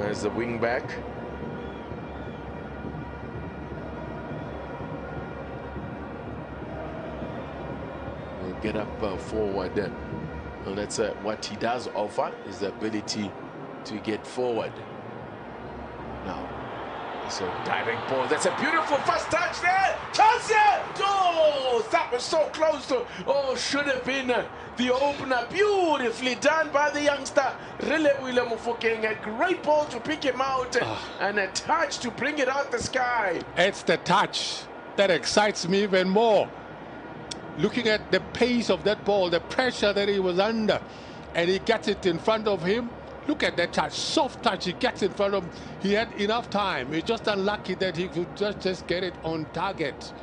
as the wing back. We'll get up forward. Well, that's what he does offer, is the ability to get forward. Now, it's a direct ball. That's a beautiful first touch there. Chance here. Oh, that was so close to. Oh, should have been the opener. Beautifully done by the youngster. Mofokeng. A great ball to pick him out and a touch to bring it out the sky. It's the touch that excites me even more. Looking at the pace of that ball, the pressure that he was under, and he gets it in front of him. Look at that touch, soft touch, he gets in front of him. He had enough time. He's just unlucky that he could just get it on target.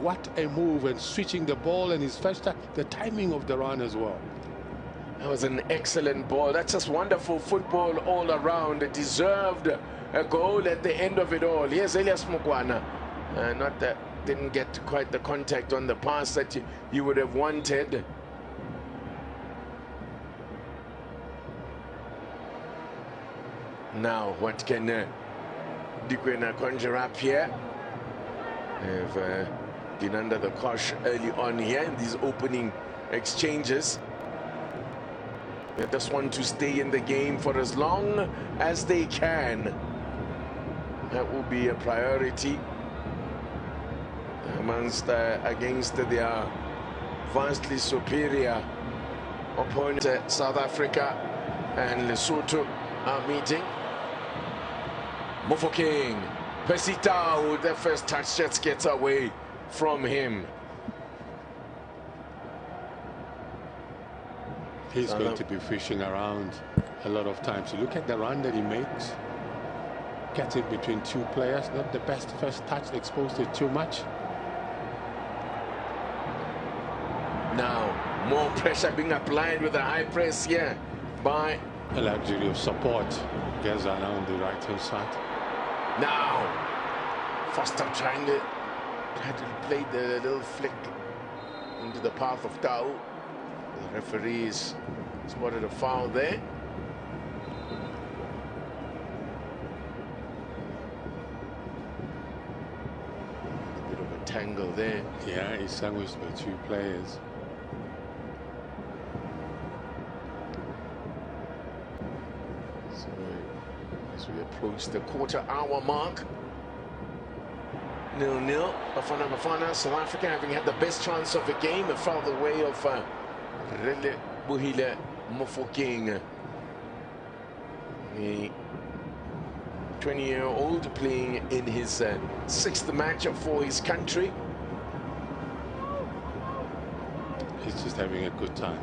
What a move, and switching the ball and his first time, the timing of the run as well. That was an excellent ball. That's just wonderful football all around. It deserved a goal at the end of it all. Here's Elias Mokwana. Not that didn't get quite the contact on the pass that you would have wanted. Now, what can Dikwena conjure up here? They've been under the cosh early on here in these opening exchanges. They just want to stay in the game for as long as they can. That will be a priority against their vastly superior opponent. South Africa and Lesotho are meeting. Mofokeng, Pesitao, the first touch just gets away from him. He's going to be fishing around a lot of times. You look at the run that he makes, gets it between two players, not the best first touch, exposed it too much. Now, more pressure being applied with a high press here by a luxury of support. Geza now on the right hand side. Now, Foster trying to play the little flick into the path of Tau. The referees spotted a foul there. A bit of a tangle there. Yeah, he's sandwiched by two players. So, as we approach the quarter-hour mark, 0-0. Bafana, South Africa having had the best chance of the game. It fell the way of Mofokeng, the 20-year-old playing in his sixth match for his country. He's just having a good time,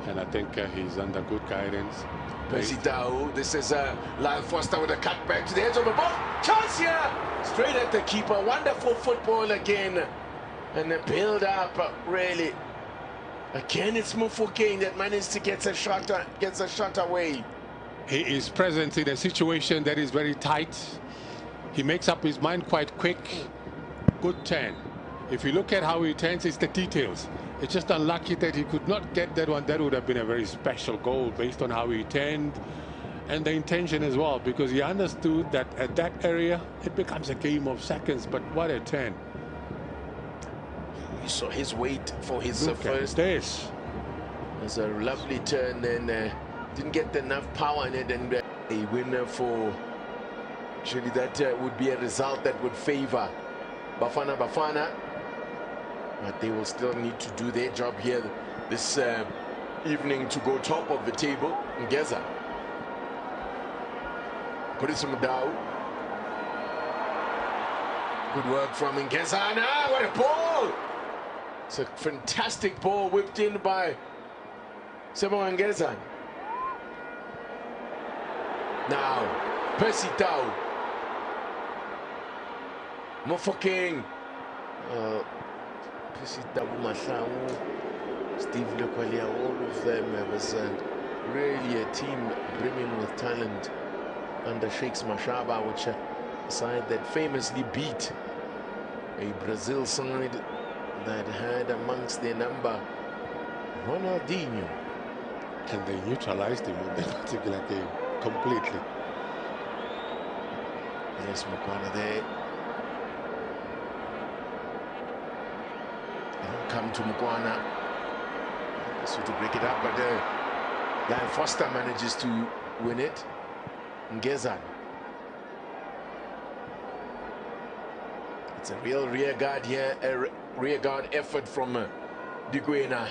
and I think he's under good guidance. Pesitao, this is Lyle Foster with a cut back to the edge of the ball. Chance here, straight at the keeper. Wonderful football again, and the build up really. Again, it's Mofokeng that managed to get a shot away. He is present in a situation that is very tight. He makes up his mind quite quick. Good turn. If you look at how he turns, it's the details. It's just unlucky that he could not get that one. That would have been a very special goal based on how he turned and the intention as well, because he understood that at that area it becomes a game of seconds. But what a turn. You saw his weight for his first. This was a lovely turn, and didn't get enough power in it, and a winner for. Actually, that would be a result that would favor Bafana, but they will still need to do their job here this evening to go top of the table. Ngeza, Mudau. Good work from Ngeza. Now, what a ball! It's a fantastic ball whipped in by Sebo Ngeza. Now, Pesitao. Mofokeng. Pesitao, Mahlangu, Steve Lekwalia, all of them. It was really a team brimming with talent under Shakes Mashaba, which side that famously beat a Brazil side that had amongst their number Ronaldinho. And they neutralized him in that particular game completely. There's Mokaba there. It'll come to Mokaba. So to break it up, but Lion Foster manages to win it. Ngezan. It's a real rear guard here, a rear guard effort from Diguena.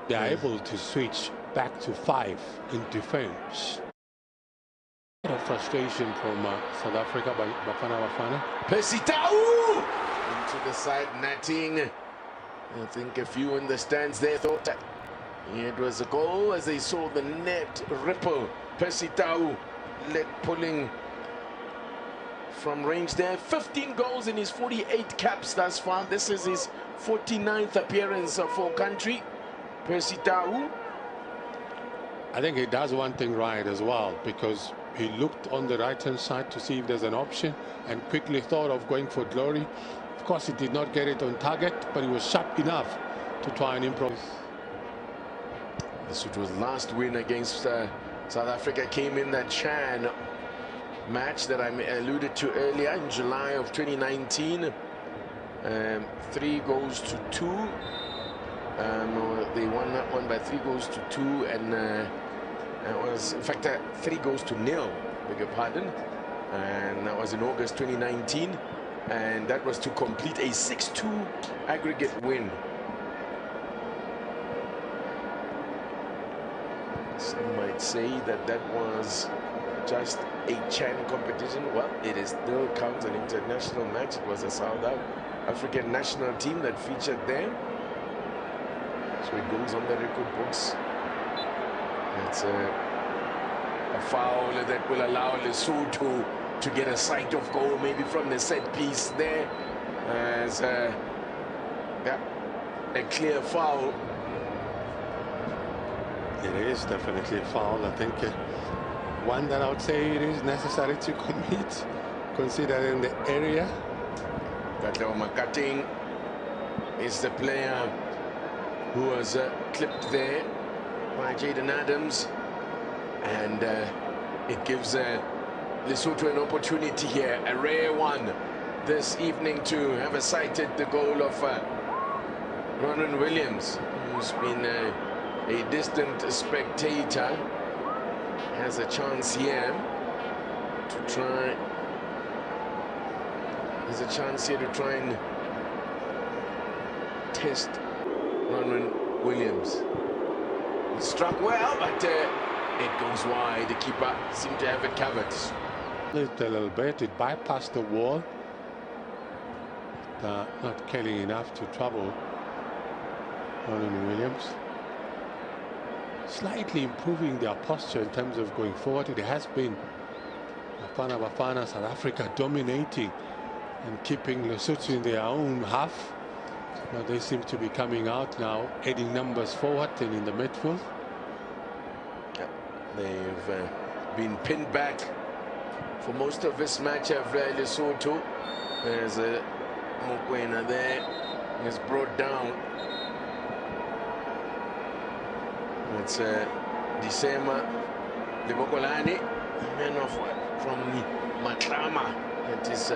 They are able to switch back to 5 in defense. A lot of frustration from South Africa by Bafana Bafana. Pesitau into the side netting. I think a few in the stands there thought that it was a goal as they saw the net ripple. Pesitau pulling from range there. 15 goals in his 48 caps thus far. This is his 49th appearance for country. Pesitau. I think he does one thing right as well, because he looked on the right-hand side to see if there's an option and quickly thought of going for glory. Of course, he did not get it on target, but he was sharp enough to try and improve. Lesotho's last win against South Africa came in that Chan match that I alluded to earlier in July of 2019. 3 goals to 2. They won that one by 3 goals to 2, and it was, in fact, 3 goals to 0, beg your pardon. And that was in August 2019, and that was to complete a 6-2 aggregate win. Some might say that that was just a Chan competition. Well, it is still counts an international match. It was a South African national team that featured there. So it goes on the record books. It's a foul that will allow Lesotho to get a sight of goal, maybe from the set piece there. As a clear foul. It is definitely a foul. I think one that I would say it is necessary to commit, considering the area. Katlego Makating is the player who was clipped there by Jaden Adams, and it gives Lesotho an opportunity here, a rare one this evening, to have a sight at the goal of Ronwen Williams, who's been a distant spectator. Has a chance here to try. There's a chance here to try and test Ronwen Williams. He struck well, but it goes wide. The keeper seemed to have it covered. A little bit. It bypassed the wall. Not killing enough to trouble Ronwen Williams. Slightly improving their posture in terms of going forward. It has been Bafana, South Africa dominating and keeping Lesotho in their own half. Now they seem to be coming out now, adding numbers forward and in the midfield. Yeah, they've been pinned back for most of this match of Lesotho. There's a Mokwena there. He's brought down. It's December Libokolani, man of from Matlama, that is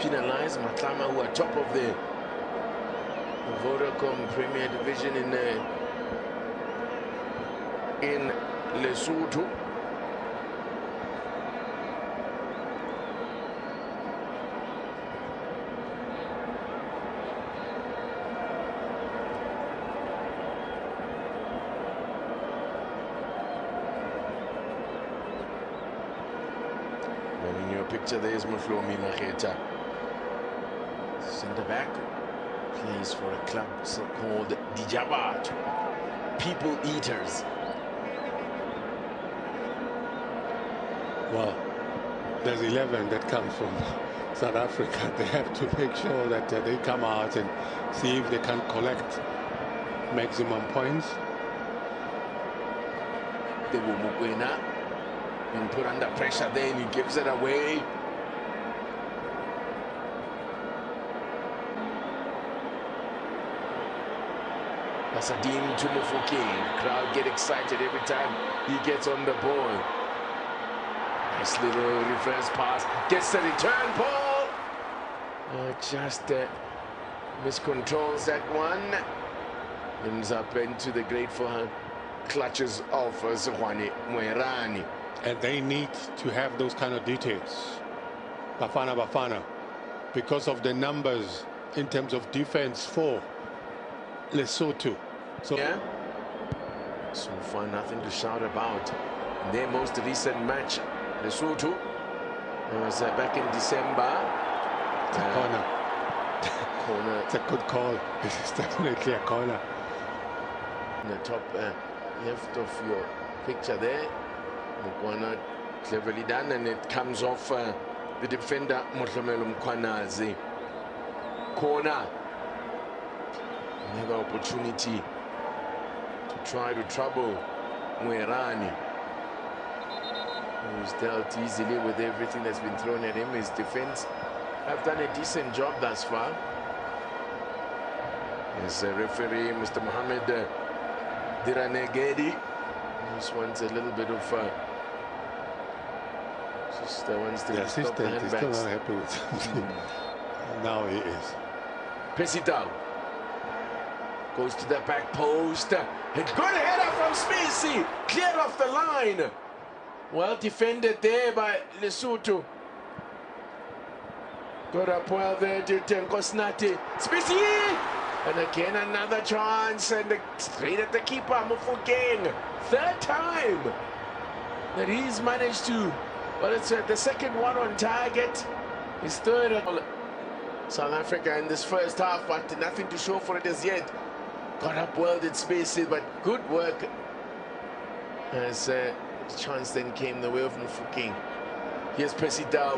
penalized. Matlama, who are top of the Vodacom Premier Division in Lesotho. And in your picture there is Muflomi Mageta, centre back. Plays for a club called Dijabat, People Eaters. Well, there's 11 that come from South Africa. They have to make sure that they come out and see if they can collect maximum points. They will Mokwena and put under pressure there, and he gives it away. Pasadine to Mofokeng. Crowd get excited every time he gets on the ball. This little reverse pass gets the return ball. Just miscontrols that one. Ends up into the grateful clutches of Zwane Mwerani. And they need to have those kind of details, Bafana, because of the numbers in terms of defense for Lesotho. So yeah, so far nothing to shout about. In their most recent match, Lesotho was back in December. It's a corner. Corner. It's a good call. It's definitely a corner. In the top left of your picture there, Mokwana cleverly done, and it comes off the defender Mohlomelo Mkhwanazi. Corner. Another opportunity to try to trouble Mwerani, who's dealt easily with everything that's been thrown at him. His defense have done a decent job thus far. As referee Mr. Mohammed Diranegedi just wants a little bit of just wants to the stop the assistant is still handbags. not happy with something. Now he is. Pesitao goes to the back post. A good header from Spacey, cleared off the line. Well defended there by Lesotho. Got up well there to Nkosnati. Spacey! And again another chance, and straight at the keeper, Mofokeng. Third time that he's managed to, well, it's the second one on target. His third. South Africa in this first half, but nothing to show for it as yet. Got up well, did Spacey, but good work as chance then came the way of Mofokeng. Here's Pesitao.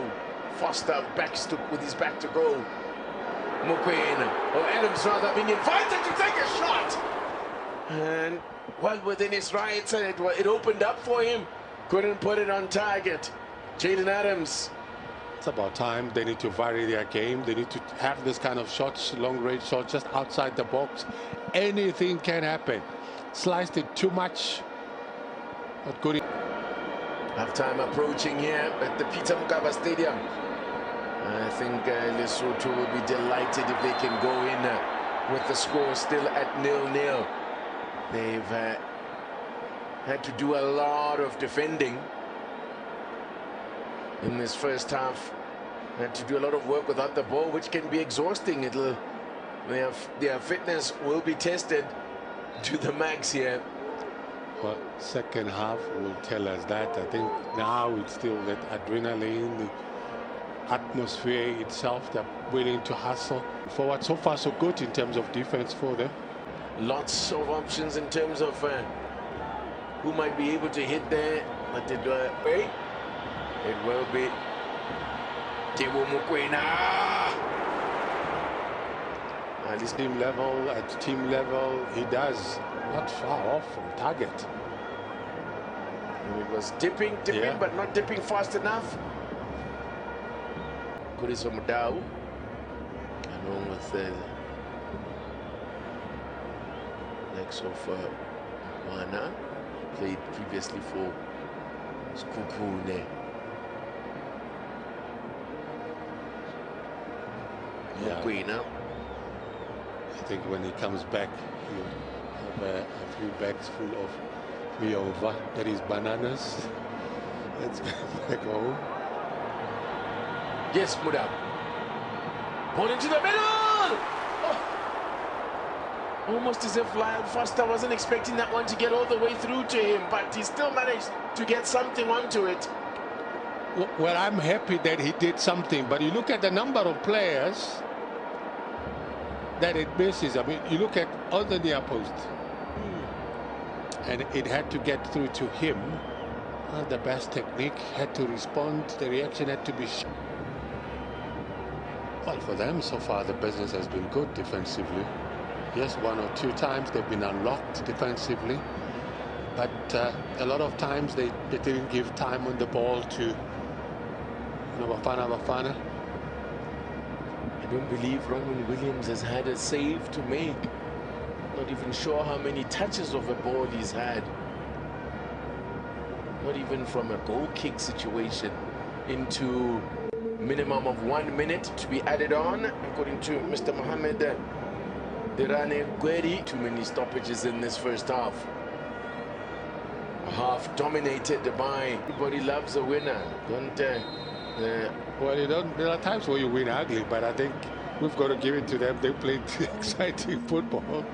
Foster with his back to goal. Mokwena, or Adams rather, being invited to take a shot. And well within his rights, and it opened up for him. Couldn't put it on target. Jaden Adams. It's about time. They need to vary their game. They need to have this kind of shots, long-range shots, just outside the box. Anything can happen. Sliced it too much. Not good. Half-time approaching here at the Peter Mokaba Stadium. I think Lesotho will be delighted if they can go in with the score still at 0-0. They've had to do a lot of defending in this first half. Had to do a lot of work without the ball, which can be exhausting. Their fitness will be tested to the max here. Well, second half will tell us that. I think now it's still that adrenaline, the atmosphere itself. They're willing to hustle forward. So far, so good in terms of defense for them. Lots of options in terms of who might be able to hit there, but it will be Tebu Mokwena. At team level, he does not far off from target. And it was dipping, Yeah. but not dipping fast enough. Kuriso Mudau, along with the likes of Wana, played previously for Skukune. Mokwena. I think when he comes back, he'll have a few bags full of miova, that is bananas. Let's go back home. Yes, Mudau. Ball into the middle! Oh. Almost as if Lyle Foster wasn't expecting that one to get all the way through to him, but he still managed to get something onto it. Well, I'm happy that he did something, but you look at the number of players that it misses. I mean, you look at on the near post, and it had to get through to him. The best technique, had to respond. The reaction had to be. Well, for them so far, the business has been good defensively. Yes, one or two times they've been unlocked defensively, but a lot of times they didn't give time on the ball to Bafana. I don't believe Ronwen Williams has had a save to make. Not even sure how many touches of the ball he's had. not even from a goal kick situation, into minimum of 1 minute to be added on, according to Mr. Mohamed Derane Gweri. Too many stoppages in this first half. A half dominated by everybody loves a winner, don't well, there are times where you win ugly, but I think we've got to give it to them. They played exciting football.